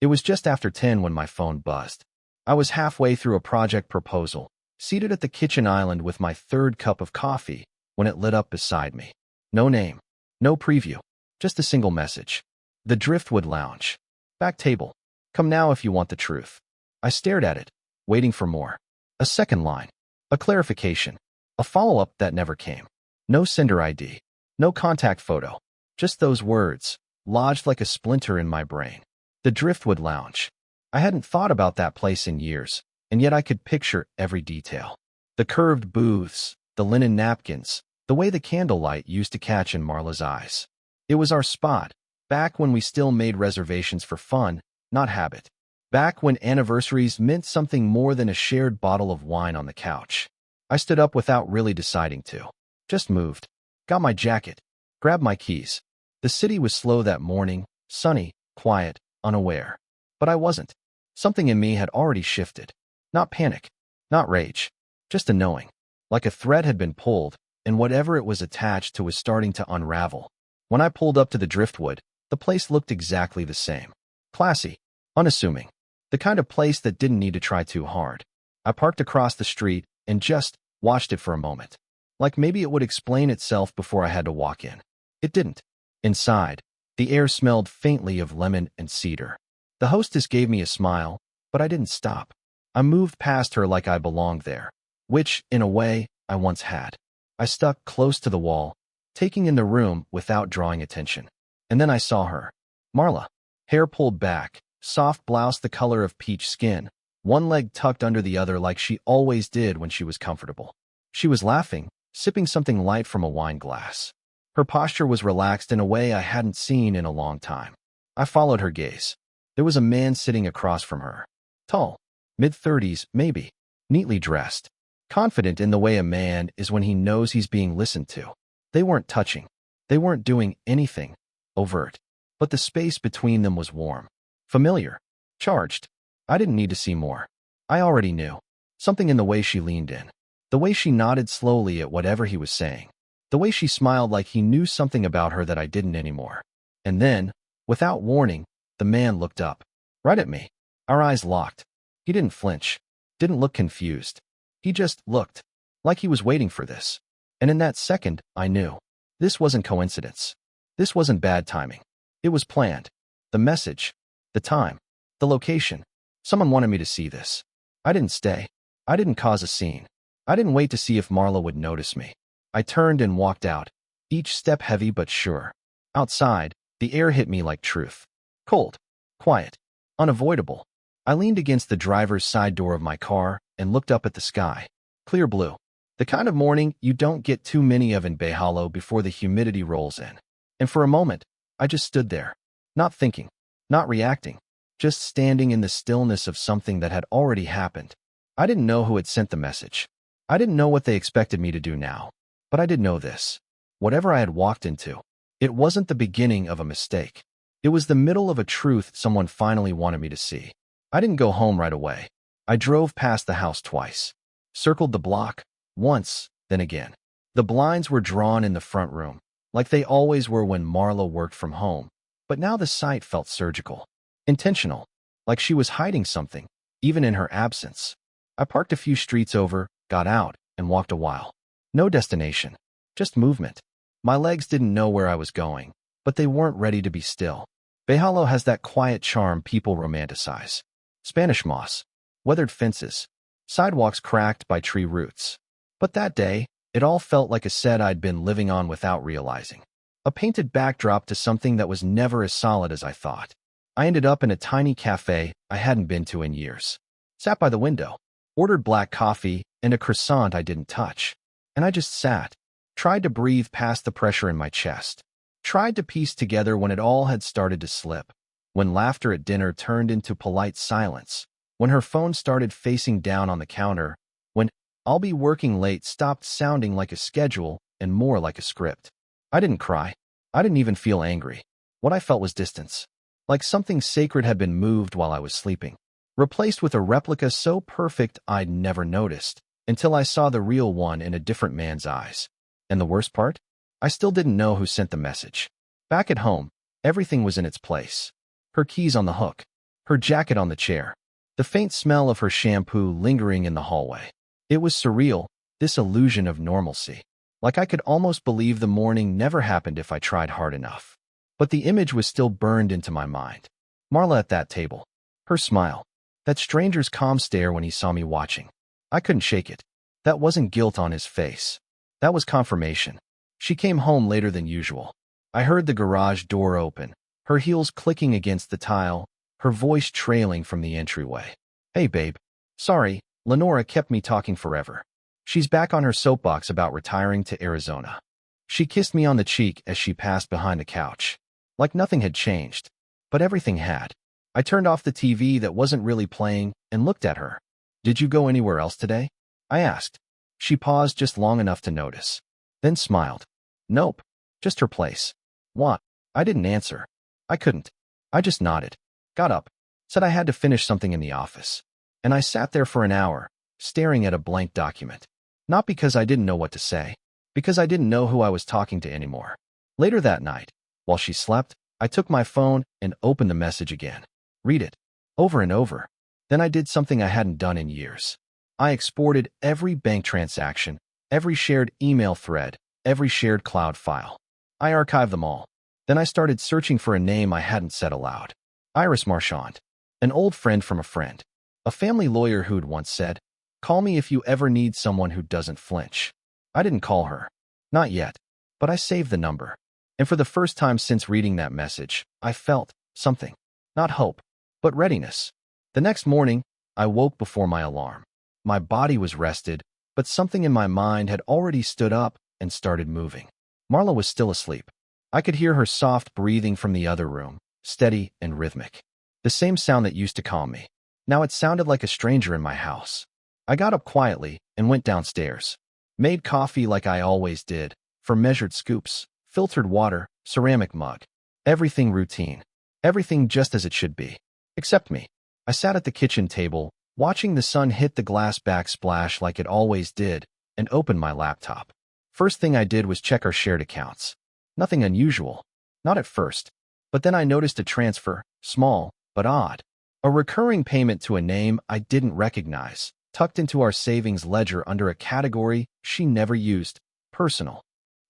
It was just after 10 when my phone buzzed. I was halfway through a project proposal, seated at the kitchen island with my third cup of coffee, when it lit up beside me. No name, no preview, just a single message. The Driftwood Lounge. Back table. Come now if you want the truth. I stared at it, waiting for more. A second line. A clarification. A follow-up that never came. No sender ID. No contact photo. Just those words, lodged like a splinter in my brain. The Driftwood Lounge. I hadn't thought about that place in years, and yet I could picture every detail. The curved booths, the linen napkins, the way the candlelight used to catch in Marla's eyes. It was our spot, back when we still made reservations for fun, not habit. Back when anniversaries meant something more than a shared bottle of wine on the couch. I stood up without really deciding to. Just moved. Got my jacket. Grabbed my keys. The city was slow that morning, sunny, quiet, unaware. But I wasn't. Something in me had already shifted. Not panic. Not rage. Just a knowing. Like a thread had been pulled, and whatever it was attached to was starting to unravel. When I pulled up to the Driftwood, the place looked exactly the same. Classy. Unassuming. The kind of place that didn't need to try too hard. I parked across the street and just watched it for a moment. Like maybe it would explain itself before I had to walk in. It didn't. Inside, the air smelled faintly of lemon and cedar. The hostess gave me a smile, but I didn't stop. I moved past her like I belonged there, which, in a way, I once had. I stuck close to the wall, taking in the room without drawing attention. And then I saw her. Marla. Hair pulled back, soft blouse the color of peach skin, one leg tucked under the other like she always did when she was comfortable. She was laughing, sipping something light from a wine glass. Her posture was relaxed in a way I hadn't seen in a long time. I followed her gaze. There was a man sitting across from her. Tall, mid-30s, maybe, neatly dressed, confident in the way a man is when he knows he's being listened to. They weren't touching. They weren't doing anything overt. But the space between them was warm, familiar, charged. I didn't need to see more. I already knew. Something in the way she leaned in. The way she nodded slowly at whatever he was saying. The way she smiled like he knew something about her that I didn't anymore. And then, without warning, the man looked up. Right at me. Our eyes locked. He didn't flinch. Didn't look confused. He just looked. Like he was waiting for this. And in that second, I knew. This wasn't coincidence. This wasn't bad timing. It was planned. The message. The time. The location. Someone wanted me to see this. I didn't stay. I didn't cause a scene. I didn't wait to see if Marla would notice me. I turned and walked out, each step heavy but sure. Outside, the air hit me like truth. Cold. Quiet. Unavoidable. I leaned against the driver's side door of my car and looked up at the sky. Clear blue. The kind of morning you don't get too many of in Betrayal before the humidity rolls in. And for a moment, I just stood there. Not thinking. Not reacting. Just standing in the stillness of something that had already happened. I didn't know who had sent the message. I didn't know what they expected me to do now. But I did know this. Whatever I had walked into, it wasn't the beginning of a mistake. It was the middle of a truth someone finally wanted me to see. I didn't go home right away. I drove past the house twice. Circled the block, once, then again. The blinds were drawn in the front room, like they always were when Marla worked from home. But now the sight felt surgical. Intentional. Like she was hiding something, even in her absence. I parked a few streets over, got out, and walked a while. No destination. Just movement. My legs didn't know where I was going, but they weren't ready to be still. Betrayal has that quiet charm people romanticize. Spanish moss. Weathered fences. Sidewalks cracked by tree roots. But that day, it all felt like a set I'd been living on without realizing. A painted backdrop to something that was never as solid as I thought. I ended up in a tiny cafe I hadn't been to in years. Sat by the window. Ordered black coffee and a croissant I didn't touch. And I just sat. Tried to breathe past the pressure in my chest. Tried to piece together when it all had started to slip. When laughter at dinner turned into polite silence. When her phone started facing down on the counter. When "I'll be working late" stopped sounding like a schedule and more like a script. I didn't cry. I didn't even feel angry. What I felt was distance. Like something sacred had been moved while I was sleeping. Replaced with a replica so perfect I'd never noticed, until I saw the real one in a different man's eyes. And the worst part? I still didn't know who sent the message. Back at home, everything was in its place. Her keys on the hook. her jacket on the chair, the faint smell of her shampoo lingering in the hallway. It was surreal, this illusion of normalcy. Like I could almost believe the morning never happened if I tried hard enough. But the image was still burned into my mind. Marla at that table. Her smile. That stranger's calm stare when he saw me watching. I couldn't shake it. That wasn't guilt on his face. That was confirmation. She came home later than usual. I heard the garage door open, her heels clicking against the tile, her voice trailing from the entryway. Hey, babe. Sorry, Lenora kept me talking forever. She's back on her soapbox about retiring to Arizona. She kissed me on the cheek as she passed behind the couch. Like nothing had changed. But everything had. I turned off the TV that wasn't really playing and looked at her. Did you go anywhere else today? I asked. She paused just long enough to notice. Then smiled. Nope. Just her place. What? I didn't answer. I couldn't. I just nodded. Got up. Said I had to finish something in the office. And I sat there for an hour, staring at a blank document. Not because I didn't know what to say. Because I didn't know who I was talking to anymore. Later that night, while she slept, I took my phone and opened the message again. Read it. Over and over. Then I did something I hadn't done in years. I exported every bank transaction, every shared email thread, every shared cloud file. I archived them all. Then I started searching for a name I hadn't said aloud. Iris Marchand. An old friend from a friend. A family lawyer who'd once said, "Call me if you ever need someone who doesn't flinch." I didn't call her. Not yet. But I saved the number. And for the first time since reading that message, I felt something. Not hope, but readiness. The next morning, I woke before my alarm. My body was rested, but something in my mind had already stood up and started moving. Marla was still asleep. I could hear her soft breathing from the other room, steady and rhythmic. The same sound that used to calm me. Now it sounded like a stranger in my house. I got up quietly and went downstairs. Made coffee like I always did, for measured scoops, filtered water, ceramic mug. Everything routine. Everything just as it should be. Except me. I sat at the kitchen table, watching the sun hit the glass backsplash like it always did, and opened my laptop. First thing I did was check our shared accounts. Nothing unusual. Not at first. But then I noticed a transfer, small, but odd. A recurring payment to a name I didn't recognize, tucked into our savings ledger under a category she never used, personal.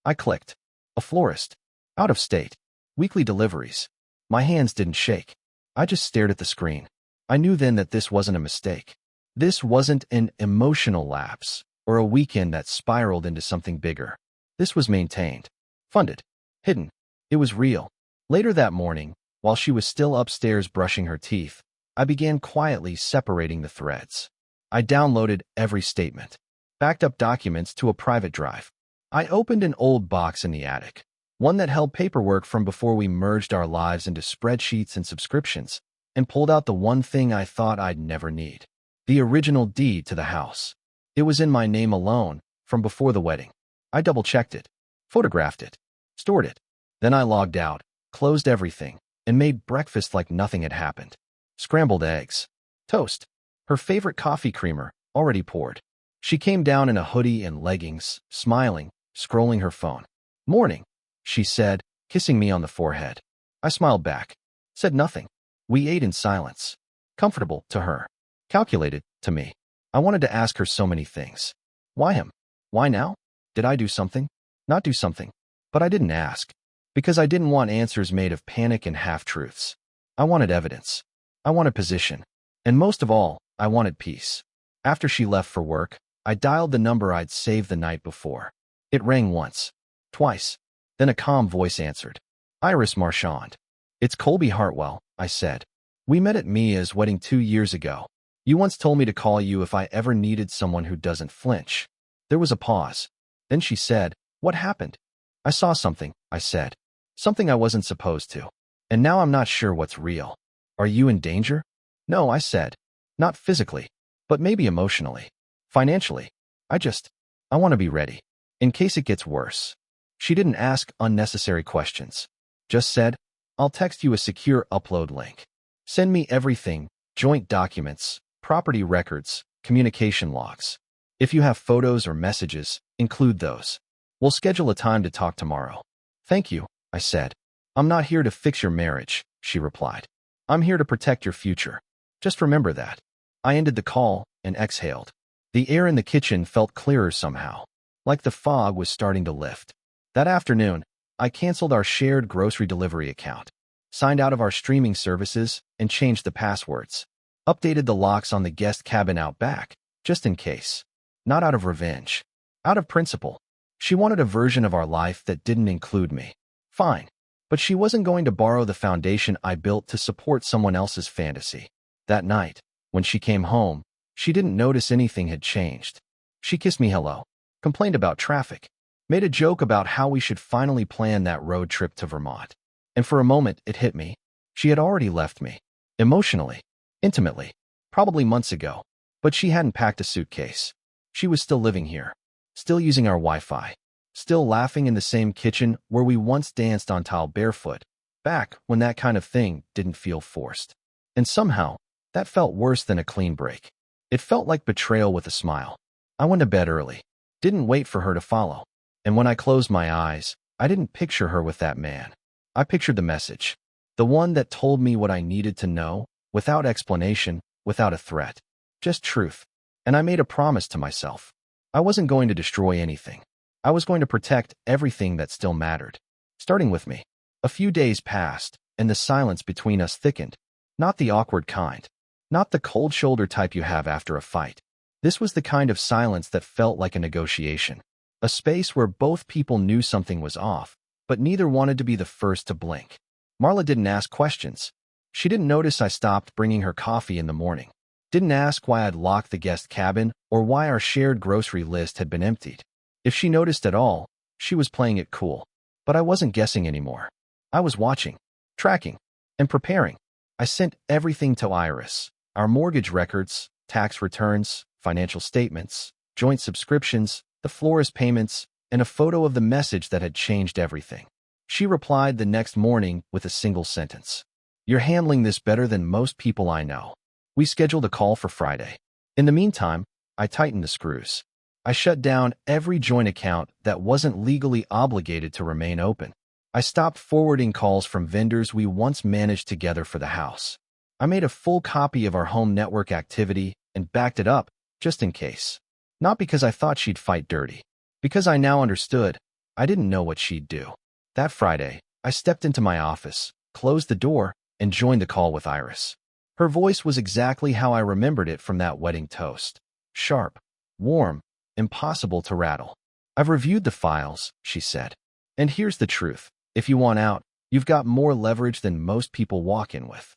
I clicked. A florist. Out of state. Weekly deliveries. My hands didn't shake. I just stared at the screen. I knew then that this wasn't a mistake. This wasn't an emotional lapse, or a weekend that spiraled into something bigger. This was maintained. Funded. Hidden. It was real. Later that morning, while she was still upstairs brushing her teeth, I began quietly separating the threads. I downloaded every statement. Backed up documents to a private drive. I opened an old box in the attic. One that held paperwork from before we merged our lives into spreadsheets and subscriptions, and pulled out the one thing I thought I'd never need. The original deed to the house. It was in my name alone, from before the wedding. I double-checked it, photographed it, stored it. Then I logged out, closed everything, and made breakfast like nothing had happened. Scrambled eggs. Toast. Her favorite coffee creamer, already poured. She came down in a hoodie and leggings, smiling, scrolling her phone. "Morning," she said, kissing me on the forehead. I smiled back. Said nothing. We ate in silence. Comfortable to her. Calculated to me. I wanted to ask her so many things. Why him? Why now? Did I do something? Not do something. But I didn't ask. Because I didn't want answers made of panic and half-truths. I wanted evidence. I wanted position. And most of all, I wanted peace. After she left for work, I dialed the number I'd saved the night before. It rang once. Twice. Then a calm voice answered. Iris Marchand. It's Colby Hartwell, I said. We met at Mia's wedding 2 years ago. You once told me to call you if I ever needed someone who doesn't flinch. There was a pause. Then she said, "What happened?" I saw something, I said. Something I wasn't supposed to. And now I'm not sure what's real. Are you in danger? No, I said. Not physically, but maybe emotionally. Financially. I want to be ready. In case it gets worse. She didn't ask unnecessary questions. Just said, I'll text you a secure upload link. Send me everything, joint documents, property records, communication logs. If you have photos or messages, include those. We'll schedule a time to talk tomorrow. Thank you, I said. I'm not here to fix your marriage, she replied. I'm here to protect your future. Just remember that. I ended the call and exhaled. The air in the kitchen felt clearer somehow, like the fog was starting to lift. That afternoon, I canceled our shared grocery delivery account, signed out of our streaming services, and changed the passwords. Updated the locks on the guest cabin out back, just in case. Not out of revenge. Out of principle. She wanted a version of our life that didn't include me. Fine. But she wasn't going to borrow the foundation I built to support someone else's fantasy. That night, when she came home, she didn't notice anything had changed. She kissed me hello, complained about traffic, made a joke about how we should finally plan that road trip to Vermont. And for a moment, it hit me. She had already left me. Emotionally. Intimately. Probably months ago. But she hadn't packed a suitcase. She was still living here. Still using our Wi-Fi. Still laughing in the same kitchen where we once danced on tile barefoot, back when that kind of thing didn't feel forced. And somehow, that felt worse than a clean break. It felt like betrayal with a smile. I went to bed early, didn't wait for her to follow. And when I closed my eyes, I didn't picture her with that man. I pictured the message. The one that told me what I needed to know, without explanation, without a threat. Just truth. And I made a promise to myself. I wasn't going to destroy anything. I was going to protect everything that still mattered. Starting with me. A few days passed, and the silence between us thickened. Not the awkward kind. Not the cold shoulder type you have after a fight. This was the kind of silence that felt like a negotiation. A space where both people knew something was off, but neither wanted to be the first to blink. Marla didn't ask questions. She didn't notice I stopped bringing her coffee in the morning. Didn't ask why I'd locked the guest cabin or why our shared grocery list had been emptied. If she noticed at all, she was playing it cool. But I wasn't guessing anymore. I was watching, tracking, and preparing. I sent everything to Iris. Our mortgage records, tax returns, financial statements, joint subscriptions, the florist payments, and a photo of the message that had changed everything. She replied the next morning with a single sentence. "You're handling this better than most people I know." We scheduled a call for Friday. In the meantime, I tightened the screws. I shut down every joint account that wasn't legally obligated to remain open. I stopped forwarding calls from vendors we once managed together for the house. I made a full copy of our home network activity and backed it up, just in case. Not because I thought she'd fight dirty. Because I now understood, I didn't know what she'd do. That Friday, I stepped into my office, closed the door, and joined the call with Iris. Her voice was exactly how I remembered it from that wedding toast. Sharp, warm, impossible to rattle. "I've reviewed the files," she said. "And here's the truth. If you want out, you've got more leverage than most people walk in with."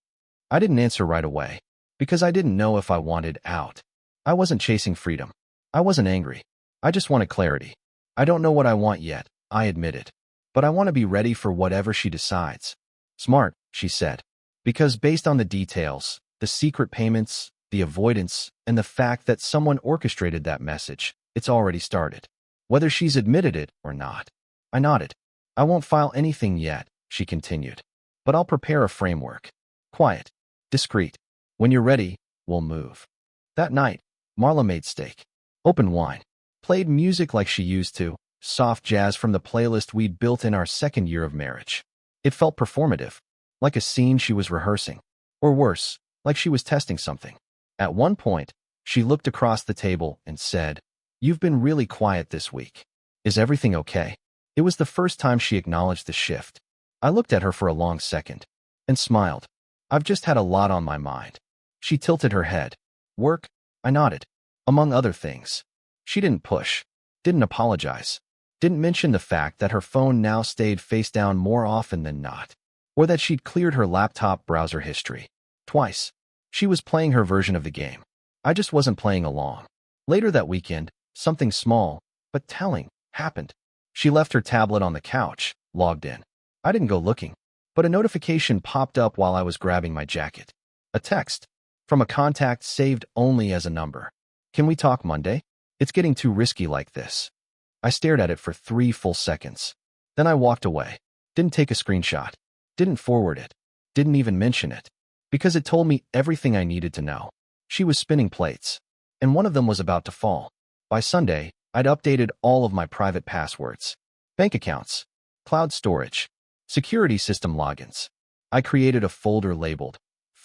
I didn't answer right away, because I didn't know if I wanted out. I wasn't chasing freedom. I wasn't angry. I just wanted clarity. I don't know what I want yet, I admitted. But I want to be ready for whatever she decides. "Smart," she said. "Because based on the details, the secret payments, the avoidance, and the fact that someone orchestrated that message, it's already started. Whether she's admitted it or not." I nodded. "I won't file anything yet," she continued. "But I'll prepare a framework. Quiet. Discreet. When you're ready, we'll move." That night, Marla made steak. Open wine. Played music like she used to. Soft jazz from the playlist we'd built in our second year of marriage. It felt performative. Like a scene she was rehearsing. Or worse, like she was testing something. At one point, she looked across the table and said, "You've been really quiet this week. Is everything okay?" It was the first time she acknowledged the shift. I looked at her for a long second and smiled. "I've just had a lot on my mind." She tilted her head. "Work?" I nodded. "Among other things." She didn't push. Didn't apologize. Didn't mention the fact that her phone now stayed face down more often than not. Or that she'd cleared her laptop browser history. Twice. She was playing her version of the game. I just wasn't playing along. Later that weekend, something small, but telling, happened. She left her tablet on the couch, logged in. I didn't go looking, but a notification popped up while I was grabbing my jacket. A text. From a contact saved only as a number. "Can we talk Monday? It's getting too risky like this." I stared at it for 3 full seconds. Then I walked away. Didn't take a screenshot. Didn't forward it. Didn't even mention it. Because it told me everything I needed to know. She was spinning plates. And one of them was about to fall. By Sunday, I'd updated all of my private passwords. Bank accounts. Cloud storage. Security system logins. I created a folder labeled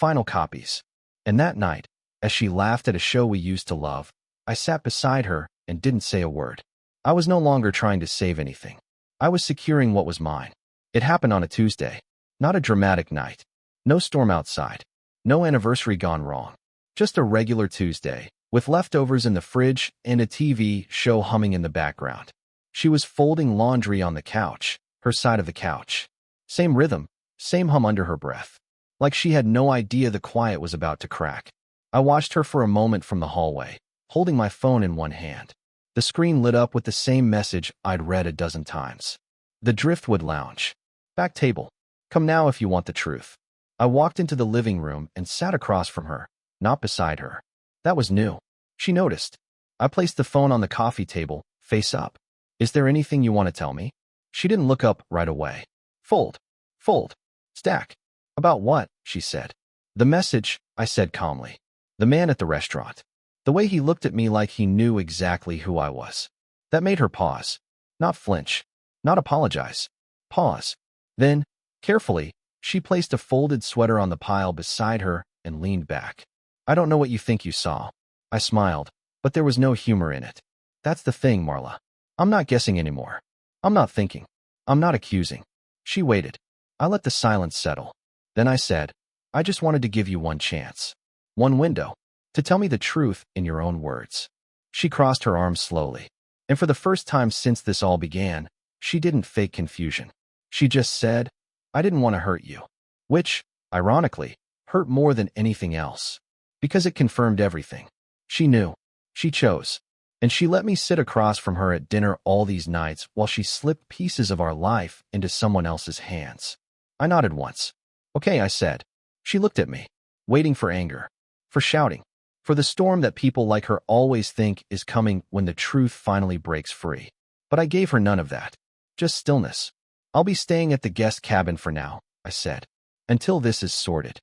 final copies. And that night, as she laughed at a show we used to love, I sat beside her and didn't say a word. I was no longer trying to save anything. I was securing what was mine. It happened on a Tuesday. Not a dramatic night. No storm outside. No anniversary gone wrong. Just a regular Tuesday, with leftovers in the fridge and a TV show humming in the background. She was folding laundry on the couch, her side of the couch. Same rhythm, same hum under her breath. Like she had no idea the quiet was about to crack. I watched her for a moment from the hallway, holding my phone in one hand. The screen lit up with the same message I'd read a dozen times. The Driftwood Lounge. Back table. Come now if you want the truth. I walked into the living room and sat across from her, not beside her. That was new. She noticed. I placed the phone on the coffee table, face up. Is there anything you want to tell me? She didn't look up right away. Fold. Fold. Stack. About what? She said. The message, I said calmly. The man at the restaurant. The way he looked at me like he knew exactly who I was. That made her pause. Not flinch. Not apologize. Pause. Then, carefully, she placed a folded sweater on the pile beside her and leaned back. I don't know what you think you saw. I smiled, but there was no humor in it. That's the thing, Marla. I'm not guessing anymore. I'm not thinking. I'm not accusing. She waited. I let the silence settle. Then I said, I just wanted to give you one chance. One window. To tell me the truth in your own words. She crossed her arms slowly. And for the first time since this all began, she didn't fake confusion. She just said, I didn't want to hurt you. Which, ironically, hurt more than anything else. Because it confirmed everything. She knew. She chose. And she let me sit across from her at dinner all these nights while she slipped pieces of our life into someone else's hands. I nodded once. Okay, I said. She looked at me, waiting for anger, for shouting, for the storm that people like her always think is coming when the truth finally breaks free. But I gave her none of that. Just stillness. I'll be staying at the guest cabin for now, I said, until this is sorted.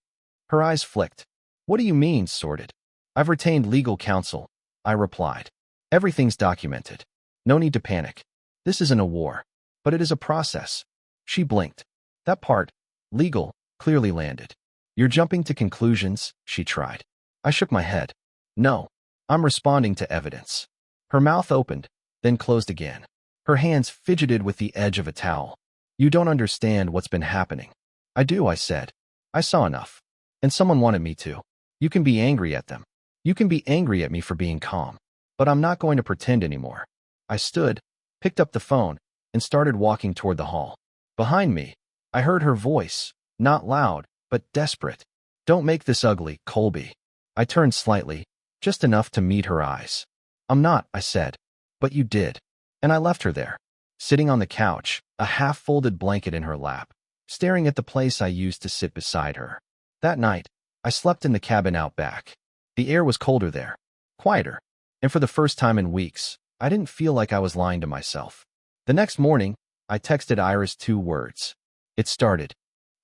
Her eyes flicked. What do you mean, sorted? I've retained legal counsel, I replied. Everything's documented. No need to panic. This isn't a war, but it is a process. She blinked. That part, legal, clearly landed. You're jumping to conclusions, she tried. I shook my head. No, I'm responding to evidence. Her mouth opened, then closed again. Her hands fidgeted with the edge of a towel. You don't understand what's been happening. I do, I said. I saw enough. And someone wanted me to. You can be angry at them. You can be angry at me for being calm. But I'm not going to pretend anymore. I stood, picked up the phone, and started walking toward the hall. Behind me, I heard her voice, not loud, but desperate. Don't make this ugly, Colby. I turned slightly, just enough to meet her eyes. I'm not, I said. But you did. And I left her there, sitting on the couch, a half-folded blanket in her lap, staring at the place I used to sit beside her. That night, I slept in the cabin out back. The air was colder there, quieter. And for the first time in weeks, I didn't feel like I was lying to myself. The next morning, I texted Iris 2 words. It started.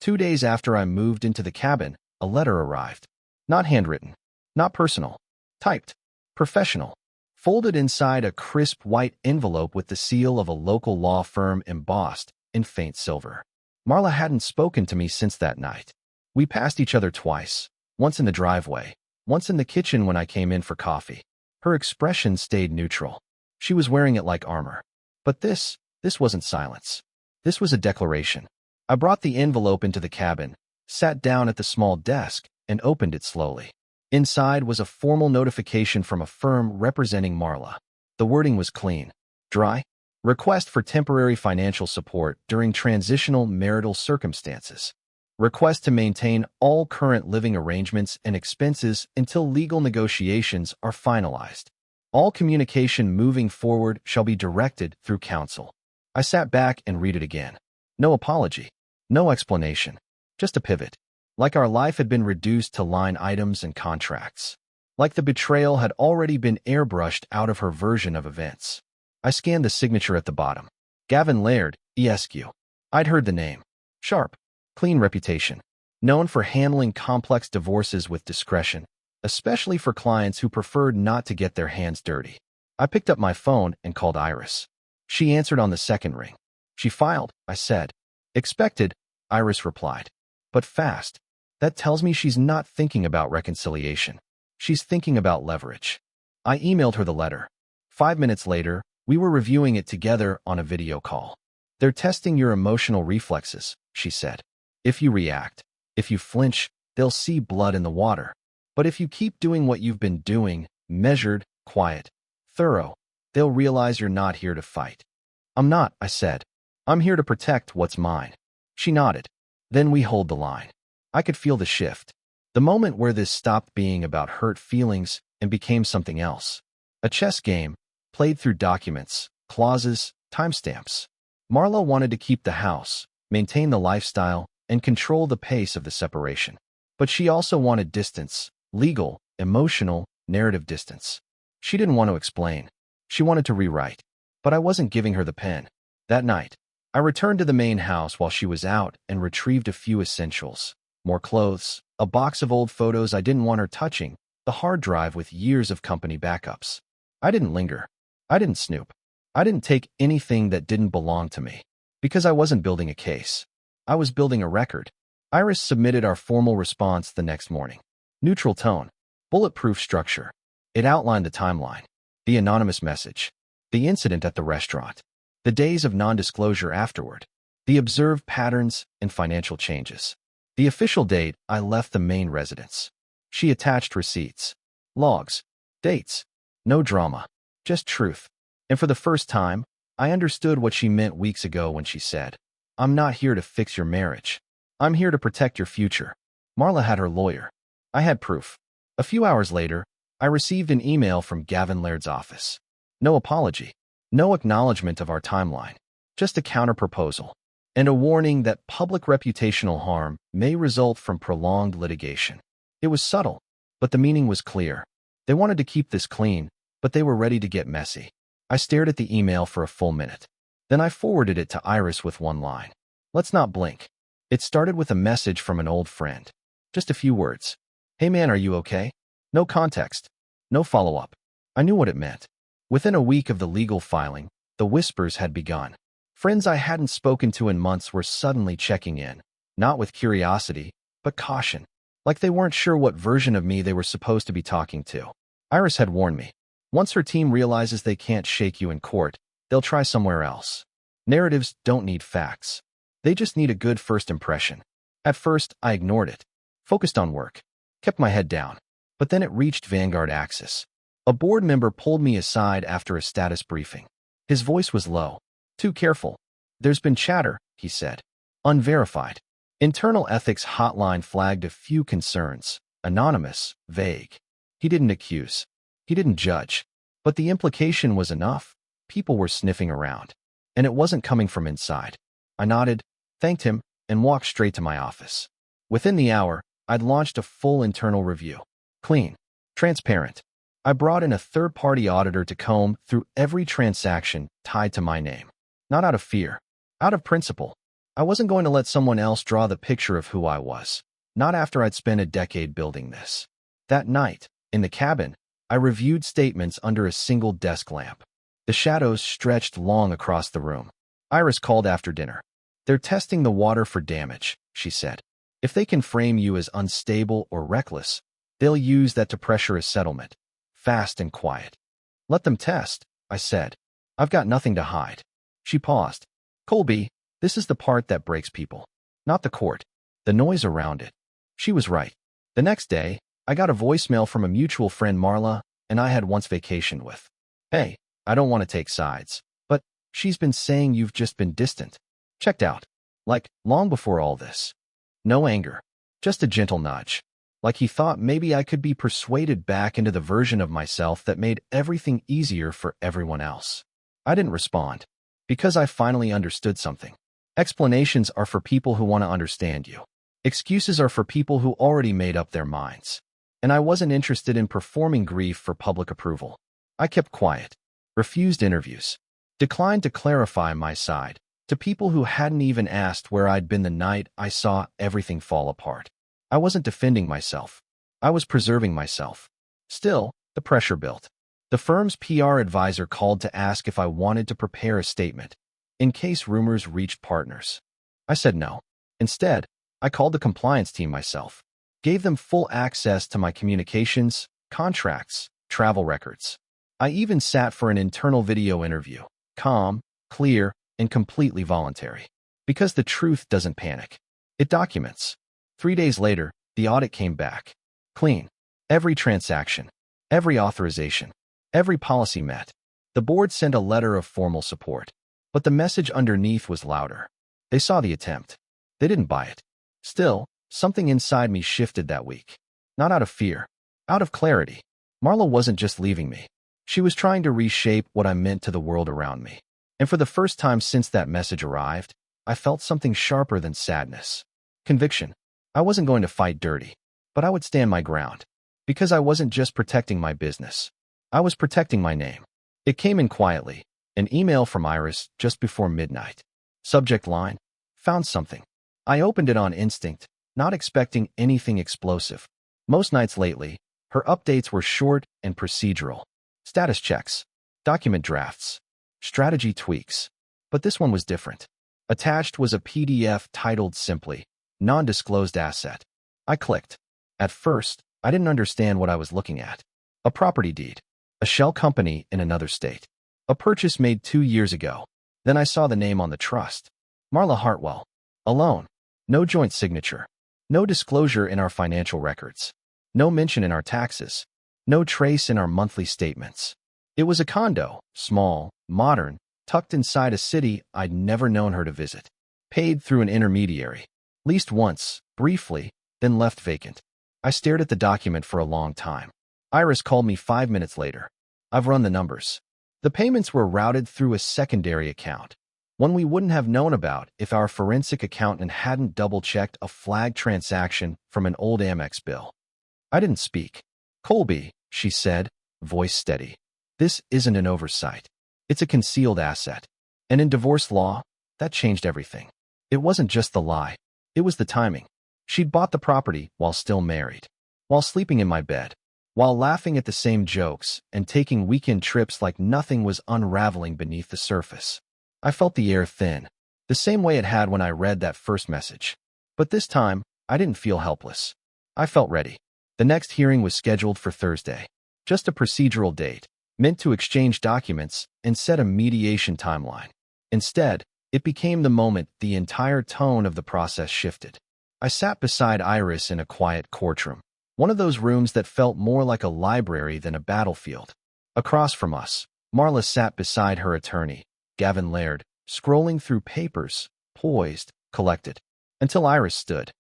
2 days after I moved into the cabin, a letter arrived. Not handwritten, not personal, typed, professional, folded inside a crisp white envelope with the seal of a local law firm embossed in faint silver. Marla hadn't spoken to me since that night. We passed each other twice, once in the driveway, once in the kitchen when I came in for coffee. Her expression stayed neutral. She was wearing it like armor. But this wasn't silence. This was a declaration. I brought the envelope into the cabin, sat down at the small desk, and opened it slowly. Inside was a formal notification from a firm representing Marla. The wording was clean, dry. Request for temporary financial support during transitional marital circumstances. Request to maintain all current living arrangements and expenses until legal negotiations are finalized. All communication moving forward shall be directed through counsel. I sat back and read it again. No apology. No explanation. Just a pivot. Like our life had been reduced to line items and contracts. Like the betrayal had already been airbrushed out of her version of events. I scanned the signature at the bottom. Gavin Laird, ESQ. I'd heard the name. Sharp. Clean reputation. Known for handling complex divorces with discretion, especially for clients who preferred not to get their hands dirty. I picked up my phone and called Iris. She answered on the second ring. She filed, I said. Expected, Iris replied. But fast. That tells me she's not thinking about reconciliation. She's thinking about leverage. I emailed her the letter. 5 minutes later, we were reviewing it together on a video call. They're testing your emotional reflexes, she said. If you react, if you flinch, they'll see blood in the water. But if you keep doing what you've been doing, measured, quiet, thorough, they'll realize you're not here to fight. I'm not, I said. I'm here to protect what's mine. She nodded. Then we hold the line. I could feel the shift. The moment where this stopped being about hurt feelings and became something else. A chess game, played through documents, clauses, timestamps. Marla wanted to keep the house, maintain the lifestyle, and control the pace of the separation. But she also wanted distance, legal, emotional, narrative distance. She didn't want to explain. She wanted to rewrite. But I wasn't giving her the pen. That night, I returned to the main house while she was out and retrieved a few essentials. More clothes, a box of old photos I didn't want her touching, the hard drive with years of company backups. I didn't linger. I didn't snoop. I didn't take anything that didn't belong to me. Because I wasn't building a case. I was building a record. Iris submitted our formal response the next morning. Neutral tone. Bulletproof structure. It outlined the timeline. The anonymous message. The incident at the restaurant. The days of non-disclosure afterward. The observed patterns and financial changes. The official date I left the main residence. She attached receipts. Logs. Dates. No drama. Just truth. And for the first time, I understood what she meant weeks ago when she said, "I'm not here to fix your marriage. I'm here to protect your future." Marla had her lawyer. I had proof. A few hours later, I received an email from Gavin Laird's office. No apology. No acknowledgement of our timeline. Just a counterproposal. And a warning that public reputational harm may result from prolonged litigation. It was subtle, but the meaning was clear. They wanted to keep this clean, but they were ready to get messy. I stared at the email for a full minute. Then I forwarded it to Iris with one line. Let's not blink. It started with a message from an old friend. Just a few words. Hey man, are you okay? No context. No follow-up. I knew what it meant. Within a week of the legal filing, the whispers had begun. Friends I hadn't spoken to in months were suddenly checking in, not with curiosity, but caution, like they weren't sure what version of me they were supposed to be talking to. Iris had warned me. Once her team realizes they can't shake you in court, they'll try somewhere else. Narratives don't need facts. They just need a good first impression. At first, I ignored it, focused on work, kept my head down. But then it reached Vanguard Axis. A board member pulled me aside after a status briefing. His voice was low. Too careful. There's been chatter, he said. Unverified. Internal ethics hotline flagged a few concerns. Anonymous, vague. He didn't accuse. He didn't judge. But the implication was enough. People were sniffing around. And it wasn't coming from inside. I nodded, thanked him, and walked straight to my office. Within the hour, I'd launched a full internal review. Clean. Transparent. I brought in a third-party auditor to comb through every transaction tied to my name. Not out of fear. Out of principle. I wasn't going to let someone else draw the picture of who I was. Not after I'd spent a decade building this. That night, in the cabin, I reviewed statements under a single desk lamp. The shadows stretched long across the room. Iris called after dinner. They're testing the water for damage, she said. If they can frame you as unstable or reckless, they'll use that to pressure a settlement. Fast and quiet. Let them test, I said. I've got nothing to hide. She paused. Colby, this is the part that breaks people. Not the court. The noise around it. She was right. The next day, I got a voicemail from a mutual friend Marla and I had once vacationed with. Hey, I don't want to take sides, but she's been saying you've just been distant. Checked out. Like, long before all this. No anger. Just a gentle nudge. Like he thought maybe I could be persuaded back into the version of myself that made everything easier for everyone else. I didn't respond. Because I finally understood something. Explanations are for people who want to understand you. Excuses are for people who already made up their minds. And I wasn't interested in performing grief for public approval. I kept quiet. Refused interviews. Declined to clarify my side to people who hadn't even asked where I'd been the night I saw everything fall apart. I wasn't defending myself. I was preserving myself. Still, the pressure built. The firm's PR advisor called to ask if I wanted to prepare a statement, in case rumors reached partners. I said no. Instead, I called the compliance team myself. Gave them full access to my communications, contracts, travel records. I even sat for an internal video interview, calm, clear, and completely voluntary. Because the truth doesn't panic. It documents. 3 days later, the audit came back. Clean. Every transaction. Every authorization. Every policy met. The board sent a letter of formal support. But the message underneath was louder. They saw the attempt. They didn't buy it. Still, something inside me shifted that week. Not out of fear. Out of clarity. Marla wasn't just leaving me. She was trying to reshape what I meant to the world around me. And for the first time since that message arrived, I felt something sharper than sadness. Conviction. I wasn't going to fight dirty, but I would stand my ground. Because I wasn't just protecting my business. I was protecting my name. It came in quietly. An email from Iris just before midnight. Subject line. Found something. I opened it on instinct, not expecting anything explosive. Most nights lately, her updates were short and procedural. Status checks. Document drafts. Strategy tweaks. But this one was different. Attached was a PDF titled simply, Non-Disclosed Asset. I clicked. At first, I didn't understand what I was looking at. A property deed. A shell company in another state. A purchase made 2 years ago. Then I saw the name on the trust. Marla Hartwell. Alone. No joint signature. No disclosure in our financial records. No mention in our taxes. No trace in our monthly statements. It was a condo, small, modern, tucked inside a city I'd never known her to visit. Paid through an intermediary. Leased once, briefly, then left vacant. I stared at the document for a long time. Iris called me 5 minutes later. I've run the numbers. The payments were routed through a secondary account. One we wouldn't have known about if our forensic accountant hadn't double-checked a flagged transaction from an old Amex bill. I didn't speak. Colby, she said, voice steady. This isn't an oversight. It's a concealed asset. And in divorce law, that changed everything. It wasn't just the lie. It was the timing. She'd bought the property while still married. While sleeping in my bed. While laughing at the same jokes and taking weekend trips like nothing was unraveling beneath the surface. I felt the air thin. The same way it had when I read that first message. But this time, I didn't feel helpless. I felt ready. The next hearing was scheduled for Thursday. Just a procedural date, meant to exchange documents and set a mediation timeline. Instead, it became the moment the entire tone of the process shifted. I sat beside Iris in a quiet courtroom, one of those rooms that felt more like a library than a battlefield. Across from us, Marla sat beside her attorney, Gavin Laird, scrolling through papers, poised, collected, until Iris stood.